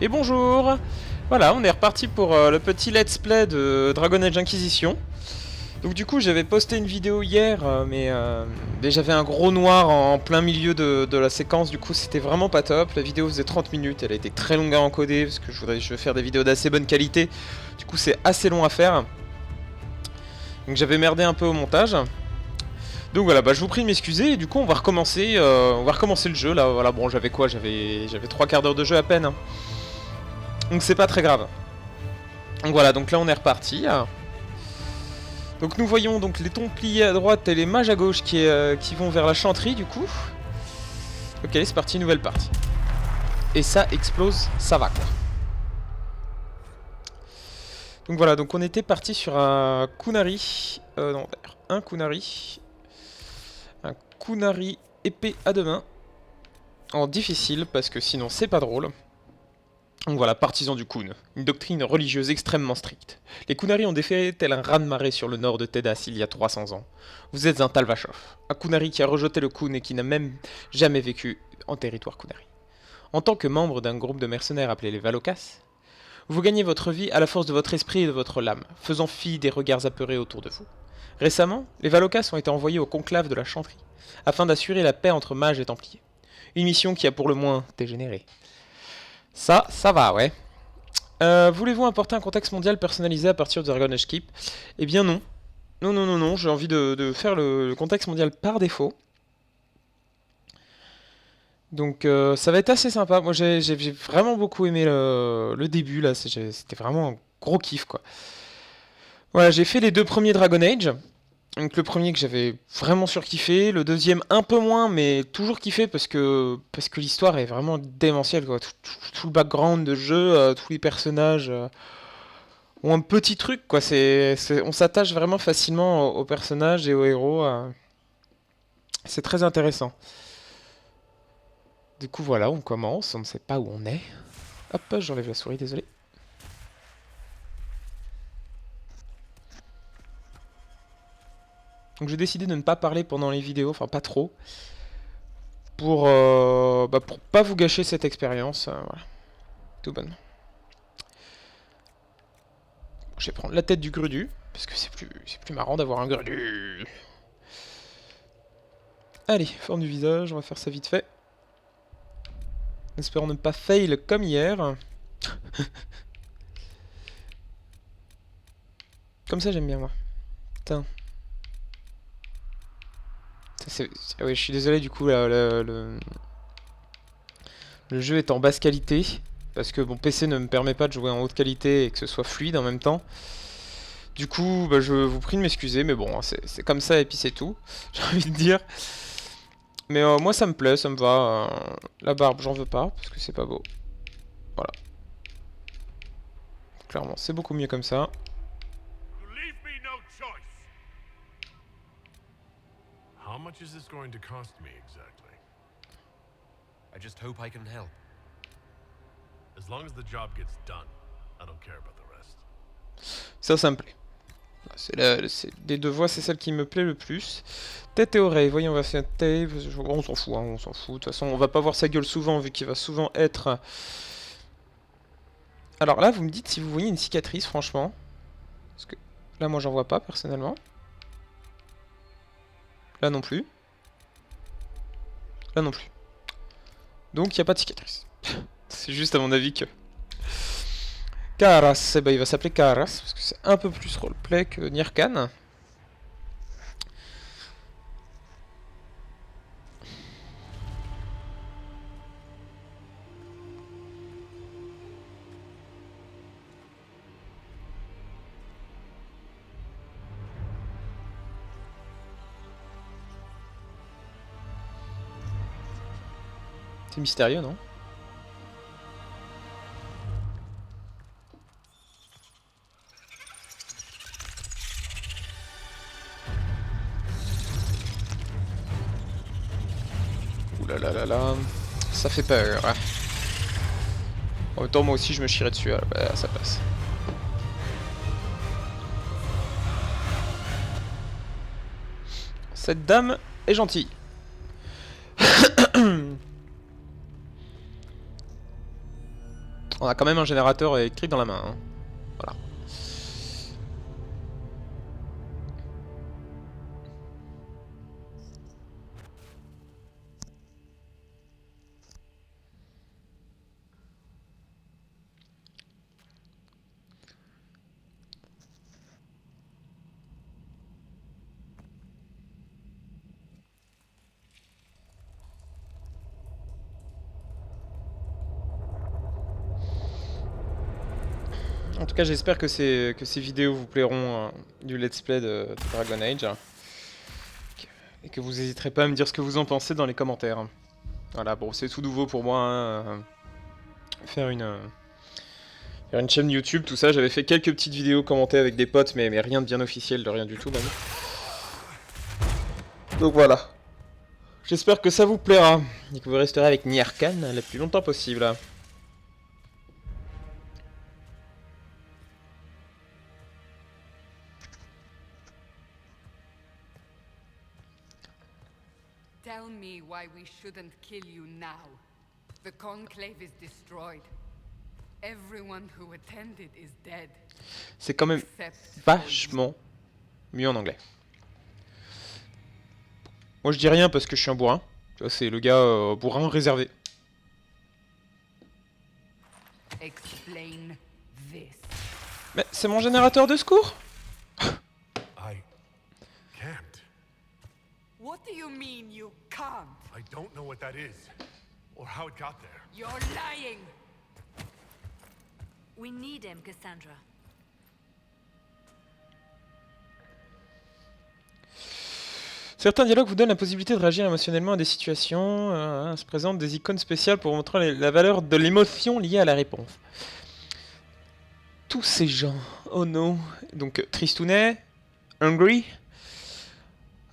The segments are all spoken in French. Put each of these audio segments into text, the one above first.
Et bonjour. Voilà, on est reparti pour le petit let's play de Dragon Age Inquisition. Donc du coup j'avais posté une vidéo hier, mais j'avais un gros noir en plein milieu de la séquence, du coup c'était vraiment pas top. La vidéo faisait 30 minutes, elle a été très longue à encoder, parce que je veux faire des vidéos d'assez bonne qualité. Du coup c'est assez long à faire. Donc j'avais merdé un peu au montage. Donc voilà, bah je vous prie de m'excuser, et du coup on va recommencer le jeu là. Voilà, bon j'avais quoi, j'avais 3 quarts d'heure de jeu à peine, hein. Donc c'est pas très grave. Donc voilà, donc là on est reparti. Donc nous voyons donc les Templiers à droite et les mages à gauche qui vont vers la chanterie du coup. Ok, c'est parti, nouvelle partie. Et ça explose, ça va quoi. Donc voilà, donc on était parti sur un Kunari. Non, d'ailleurs, un Kunari. Un Kunari épée à deux mains. En difficile, parce que sinon c'est pas drôle. Donc voilà, partisans du Kun, une doctrine religieuse extrêmement stricte. Les Kunari ont déféré tel un raz-de-marée sur le nord de Tedas il y a 300 ans. Vous êtes un Talvachov, un Kunari qui a rejeté le Kun et qui n'a même jamais vécu en territoire Kunari. En tant que membre d'un groupe de mercenaires appelé les Valokas, vous gagnez votre vie à la force de votre esprit et de votre lame, faisant fi des regards apeurés autour de vous. Récemment, les Valokas ont été envoyés au conclave de la chanterie, afin d'assurer la paix entre mages et templiers. Une mission qui a pour le moins dégénéré. Ça va, ouais. Voulez-vous importer un contexte mondial personnalisé à partir de Dragon Age Keep? Eh bien non. Non, j'ai envie de faire le contexte mondial par défaut. Donc ça va être assez sympa. Moi j'ai vraiment beaucoup aimé le début là, c'était vraiment un gros kiff quoi. Voilà, j'ai fait les deux premiers Dragon Age. Donc le premier que j'avais vraiment surkiffé, le deuxième un peu moins, mais toujours kiffé parce que l'histoire est vraiment démentielle quoi. Tout le background de jeu, tous les personnages ont un petit truc quoi. On s'attache vraiment facilement aux personnages et aux héros. C'est très intéressant. Du coup voilà, on commence, on ne sait pas où on est. Hop, j'enlève la souris, désolé. Donc j'ai décidé de ne pas parler pendant les vidéos, enfin pas trop, pour pas vous gâcher cette expérience. Voilà, tout bonne. Je vais prendre la tête du Grudu, parce que c'est plus marrant d'avoir un Grudu. Allez, forme du visage, on va faire ça vite fait. Espérons ne pas fail comme hier. Comme ça j'aime bien moi. Putain. Ah ouais, je suis désolé du coup, le jeu est en basse qualité. Parce que mon PC ne me permet pas de jouer en haute qualité et que ce soit fluide en même temps. Du coup, bah, je vous prie de m'excuser, mais bon, c'est comme ça et puis c'est tout. J'ai envie de dire. Mais moi ça me plaît, ça me va. La barbe, j'en veux pas, parce que c'est pas beau. Voilà. Clairement, c'est beaucoup mieux comme ça. How much is this going to cost me exactly? I just hope I can help. As long as the job gets done, I don't care about the rest. Ça me plaît. Des deux voix, c'est celle qui me plaît le plus. Tête et oreille, voyons, on va faire tête. On s'en fout, hein, on s'en fout. De toute façon, on va pas voir sa gueule souvent, vu qu'il va souvent être... Alors là, vous me dites si vous voyez une cicatrice, franchement. Parce que là, moi, j'en vois pas, personnellement. Là non plus. Là non plus. Donc, il n'y a pas de cicatrice. C'est juste à mon avis que... Karas, eh ben, il va s'appeler Karas, parce que c'est un peu plus roleplay que Nirkan. C'est mystérieux, non? Ouh là là là là, ça fait peur. En même temps, moi aussi, je me chierais dessus, alors, bah, ça passe. Cette dame est gentille. On a quand même un générateur électrique dans la main. Hein. Voilà. En tout cas, j'espère que ces vidéos vous plairont du let's play de Dragon Age. Et que vous n'hésiterez pas à me dire ce que vous en pensez dans les commentaires. Voilà, bon, c'est tout nouveau pour moi. Hein, faire une chaîne YouTube, tout ça. J'avais fait quelques petites vidéos commentées avec des potes, mais rien de bien officiel, de rien du tout même. Donc voilà. J'espère que ça vous plaira. Et que vous resterez avec Niarkan le plus longtemps possible. Tell me why we shouldn't kill you now. The Conclave is destroyed. Everyone who attended is dead. C'est quand même Except vachement mieux en anglais. Moi je dis rien parce que je suis un bourrin. Tu vois, c'est le gars bourrin réservé. Explain this. Mais c'est mon générateur de secours. I can't. What do you mean you can't? I don't know what that is, or how it got there. You're lying! We need him, Cassandra. Certains dialogues vous donnent la possibilité de réagir émotionnellement à des situations. Se présentent des icônes spéciales pour montrer la valeur de l'émotion liée à la réponse. Tous ces gens, oh non. Donc Tristounet, Hungry.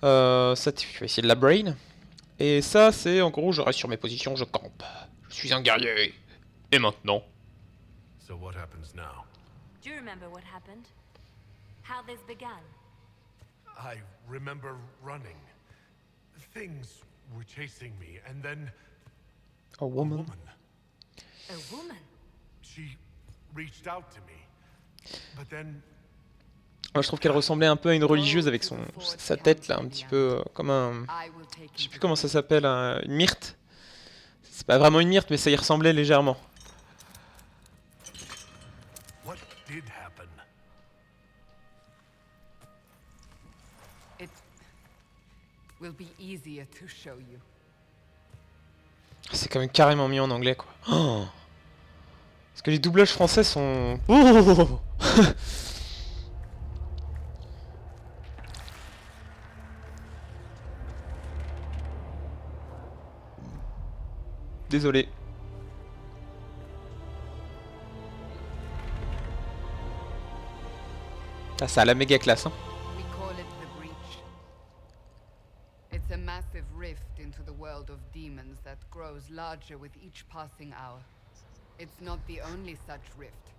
Ça, tu vas essayer de la brain. Et ça, c'est en gros, je reste sur mes positions, je campe. Je suis un guerrier. Et maintenant? So what happens now? Do you remember what happened? How this began? I remember running. Things were chasing me, and then A a woman. woman. A woman? She reached out to me, but then Moi, je trouve qu'elle ressemblait un peu à une religieuse avec sa tête là, un petit peu comme un... I will take Je sais you plus to comment ça s'appelle, une myrte. C'est pas vraiment une myrte, mais ça y ressemblait légèrement. what did happen? It will be easier to show you. C'est quand même carrément mis en anglais quoi. Oh, parce que les doublages français sont... Oh Désolé. Ah, ça a la méga classe hein. We call it the Breach. It's a massive rift into the world of demons that grows larger with each passing hour. It's not the only such rift,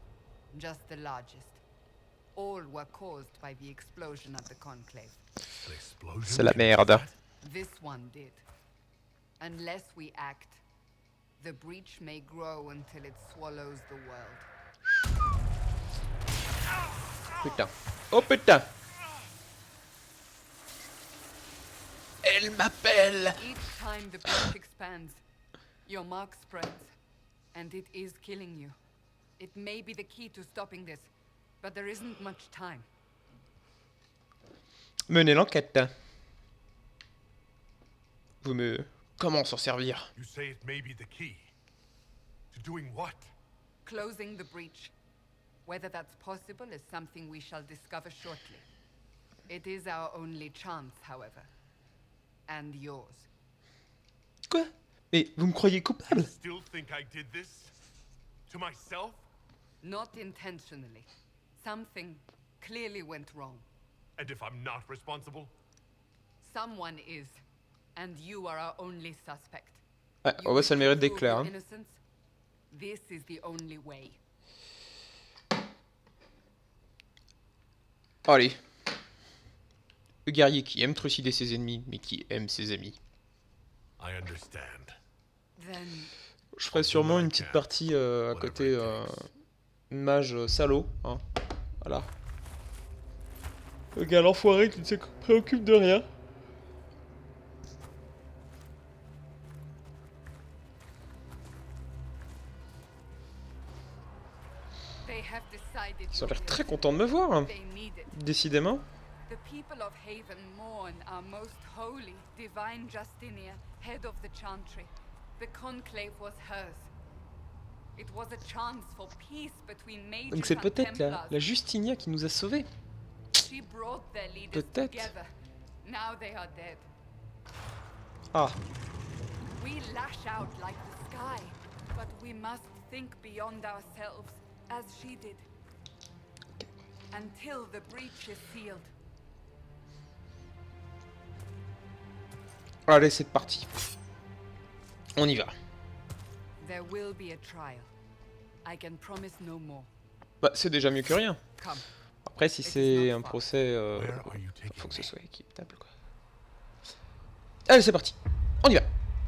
just the largest. All were caused by the explosion at the Conclave. An explosion? C'est la merde. This one did. Unless we act, the breach may grow until it swallows the world. Putain. Oh putain. Elle m'appelle. Each time the breach expands, your mark spreads, and it is killing you. It may be the key to stopping this, but there isn't much time. Menez l'enquête. Vous me... Comment s'en servir? You say it may be the key. To doing what? Closing the breach. Whether that's possible is something we shall discover shortly. It is our only chance, however. And yours. Quoi? Mais vous me croyez coupable? Still think I did this? To myself? Not intentionally. Something clearly went wrong. And if I'm not responsible? Someone is. And you are our only suspect. Ouais, You on voit ça le wish mérite to d'être prove clair. your Hein. innocence? This is the only way. Allez. Le guerrier qui aime trucider ses ennemis, mais qui aime ses amis. I understand. Then Je ferai sûrement une petite partie à côté mage salaud. Hein. Voilà. Le gars l'enfoiré qui ne se préoccupe de rien. Ils ont l'air très contents de me voir, hein. Décidément. The people of Haven mourn our most holy, divine Justinian, head of the Chantry. The conclave was hers. It was a chance for peace between mages Donc c'est and peut-être Templars. la Justinia qui nous a sauvés. She brought their leaders Peut-être. together. Now they are dead. Ah, We lash out like the sky, but we must think beyond ourselves, as she did. Until the breach is sealed. allez, c'est parti. On y va. There will be a trial. I can promise no more. Bah, c'est déjà mieux que rien. Come. Après, si c'est un procès, Where are you taking faut que ce me? soit équitable, quoi. Allez, c'est parti. On y va.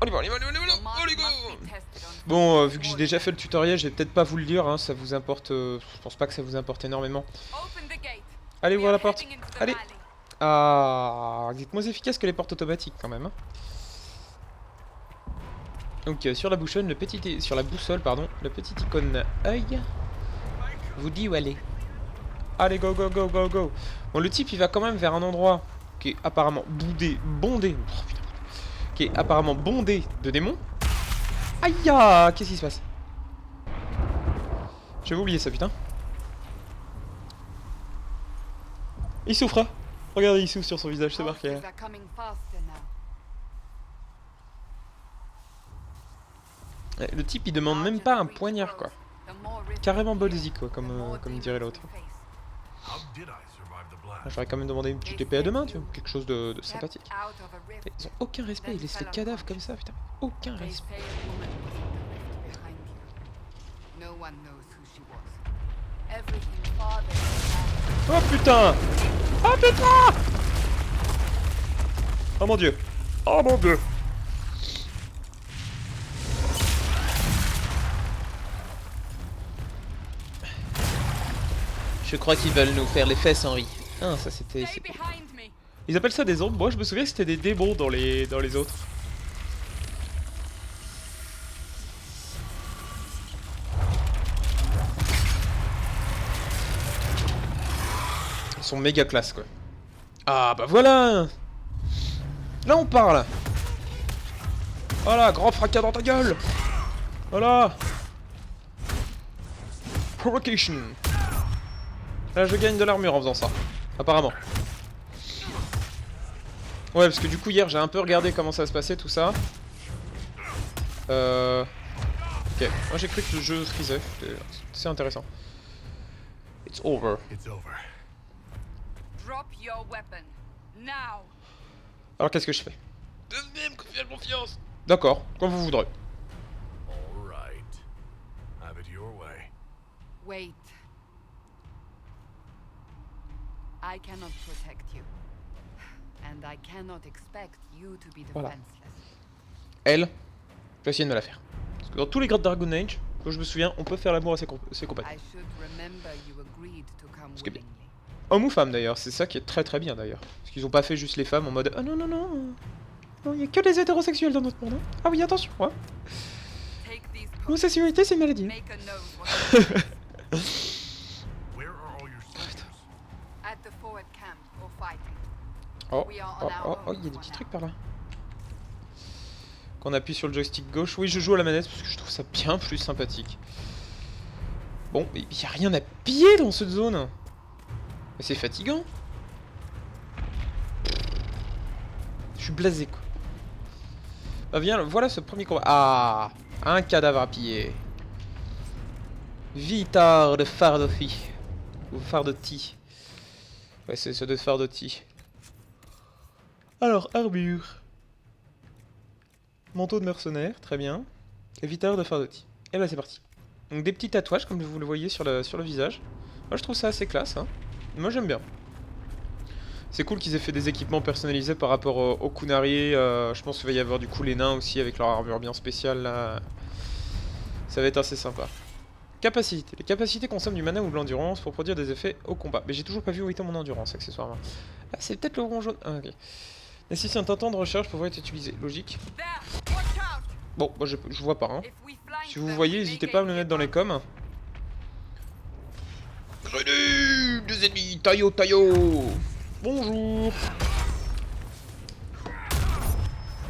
On y va, on y va, on y va, on y va, Your mark allez, go. must be tested on Bon, foot vu que j'ai before déjà the fait le tutoriel, je vais peut-être pas vous le dire, hein, ça vous importe... je pense pas que ça vous importe énormément. Open the gate. Allez, We ouvrir are la porte. heading into the Allez. valley. Ah, vous êtes moins efficace que les portes automatiques, quand même. Hein. Donc, sur la boussole, sur la boussole, pardon, le petit icône œil vous dit où aller. Allez, go, go, go, go, go. Bon, le type, il va quand même vers un endroit qui est apparemment bondé... Oh, putain. Qui est apparemment bondé de démons. Aïe, ah, qu'est-ce qui se passe? J'avais oublié ça, putain. Il souffre, hein. Regardez, il souffre sur son visage, c'est marqué. Horses are coming faster now. Ouais, le type, il demande même pas un poignard, quoi. Carrément Bolzi, quoi, comme dirait l'autre. How did I survive the blast? J'aurais quand même demandé une petite épée à deux mains, tu vois, quelque chose de sympathique. Et ils ont aucun respect, ils laissent les cadavres comme ça, putain. Aucun They respect. say a woman was in the rift behind you. No one knows who she was. Everything father has Oh putain! Oh putain! Oh mon dieu! Oh mon dieu! Je crois qu'ils veulent nous faire les fesses, Henri. Ah, ça c'était... Stay behind me. Ils appellent ça des ombres. Moi, je me souviens que c'était des démons dans les autres. Ils sont méga classe, quoi. Ah, bah voilà! Là, on parle! Voilà, grand fracas dans ta gueule! Voilà! Provocation! Là, je gagne de l'armure en faisant ça. Apparemment. Ouais, parce que du coup, hier, j'ai un peu regardé comment ça se passait, tout ça. Ok. Moi, j'ai cru que le jeu frisait. C'est intéressant. It's over. It's over. Drop your weapon. Now. Alors, qu'est-ce que je fais? Deuxième confiance. D'accord, comme vous voudrez. All right. Have it your way. Wait. I cannot protect you. And I cannot expect you to be Voilà. defenseless. Elle, je vais essayer de me la faire. Parce que dans tous les grades Dragon Age, que je me souviens, on peut faire l'amour à ses compagnons. I should remember you agreed to come Ce qui est bien. willingly. Homme ou femme d'ailleurs, c'est ça qui est très très bien d'ailleurs. Parce qu'ils ont pas fait juste les femmes en mode ah non non non, non, il y a que les hétérosexuels dans notre monde. Hein. Ah oui, attention, hein. Take these L'homosexualité c'est une maladie. Make a note what Where are all your soldiers? at the forward camp or fighting. Oh, We are oh, on our oh, oh, own il y a des for petits now. trucs par là. Qu'on appuie sur le joystick gauche. Oui, je joue à la manette parce que je trouve ça bien plus sympathique. Bon, mais il y a rien à piller dans cette zone. Mais c'est fatigant. Je suis blasé quoi. Ah, viens, voilà ce premier combat. Ah, un cadavre à piller. Vitard de Fardotti. Ou Fardotti. Ouais, c'est ce de Fardotti. Alors, armure. Manteau de mercenaire, très bien. Et Vitard de Fardotti. Et bah c'est parti. Donc des petits tatouages comme vous le voyez sur le visage. Moi je trouve ça assez classe. Hein. Moi j'aime bien. C'est cool qu'ils aient fait des équipements personnalisés par rapport au Kunari. Je pense qu'il va y avoir du coup les nains aussi avec leur armure bien spéciale là. Ça va être assez sympa. Capacité. Les capacités consomment du mana ou de l'endurance pour produire des effets au combat. Mais j'ai toujours pas vu où était mon endurance, accessoirement. Ah, c'est peut-être le rond jaune. Ah, ok. Nécessite un temps de recharge pour pouvoir être utilisé. Logique. Bon, moi je vois pas, hein. Si vous voyez, n'hésitez pas à me le mettre dans les coms. Grenade, des ennemis, taillot, taillot. Bonjour.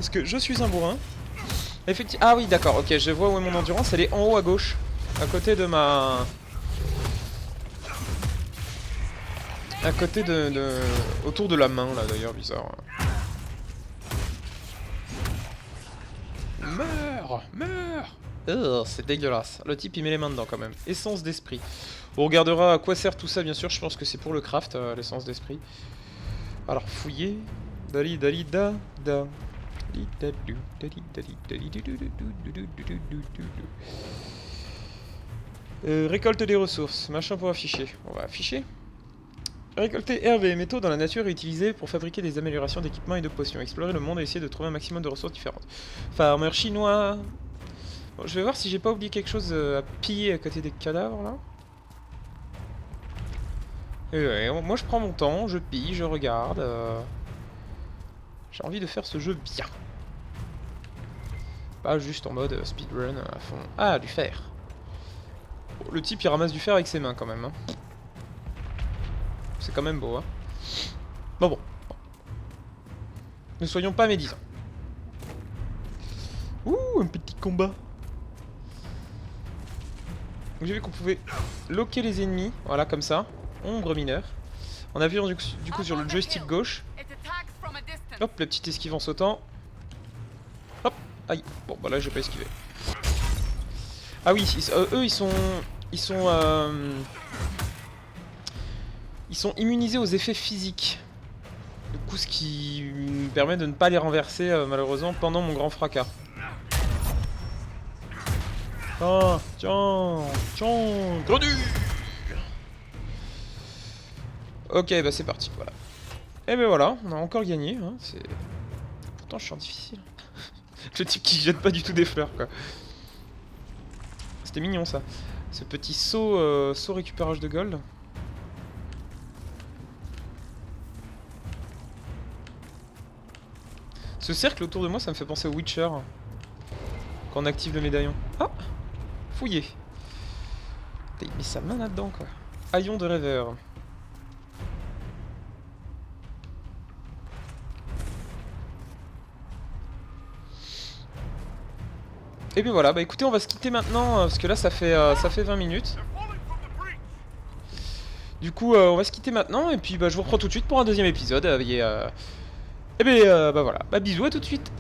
Est-ce que je suis un bourrin? Effectivement. Ah oui, d'accord, ok, je vois où est mon endurance, elle est en haut à gauche. À côté de ma... À côté de... Autour de la main, là, d'ailleurs, bizarre. Meurs, meurs. C'est dégueulasse. Le type, il met les mains dedans, quand même. Essence d'esprit. On regardera à quoi sert tout ça, bien sûr. Je pense que c'est pour le craft, l'essence d'esprit. Alors, fouiller. Dali, dali, da, da. Récolte des ressources, machin pour afficher. On va afficher. Récolter herbes et métaux dans la nature et utiliser pour fabriquer des améliorations d'équipements et de potions. Explorer le monde et essayer de trouver un maximum de ressources différentes. Farmer chinois. Bon, je vais voir si j'ai pas oublié quelque chose à piller à côté des cadavres là. Et ouais, moi je prends mon temps, je pille, je regarde. J'ai envie de faire ce jeu bien. Pas juste en mode speedrun à fond. Ah, du fer. Bon, le type il ramasse du fer avec ses mains quand même. Hein. C'est quand même beau. Hein. Bon. Ne soyons pas médisants. Ouh, un petit combat. J'ai vu qu'on pouvait loquer les ennemis. Voilà, comme ça. Ombre mineure. En appuyant du coup sur le joystick gauche. Hop, la petite esquive en sautant. Hop, aïe. Bon, bah là, j'ai pas esquivé. Ah oui, eux, ils sont immunisés aux effets physiques. Du coup, ce qui me permet de ne pas les renverser, malheureusement, pendant mon grand fracas. Ah, tiens, grenouille. Ok, bah c'est parti, voilà. Et ben voilà, on a encore gagné. Hein, pourtant, je suis en difficile. Le type qui jette pas du tout des fleurs, quoi. C'était mignon, ça. Ce petit saut récupérage de gold. Ce cercle autour de moi, ça me fait penser au Witcher. Quand on active le médaillon. Ah, fouillé. Il met sa main là-dedans, quoi. Haillon de rêveur. Et bien voilà, bah écoutez, on va se quitter maintenant, parce que là ça fait 20 minutes. Du coup, on va se quitter maintenant, et puis bah, je vous reprends tout de suite pour un deuxième épisode. Et bien, bah voilà, bah bisous, à tout de suite.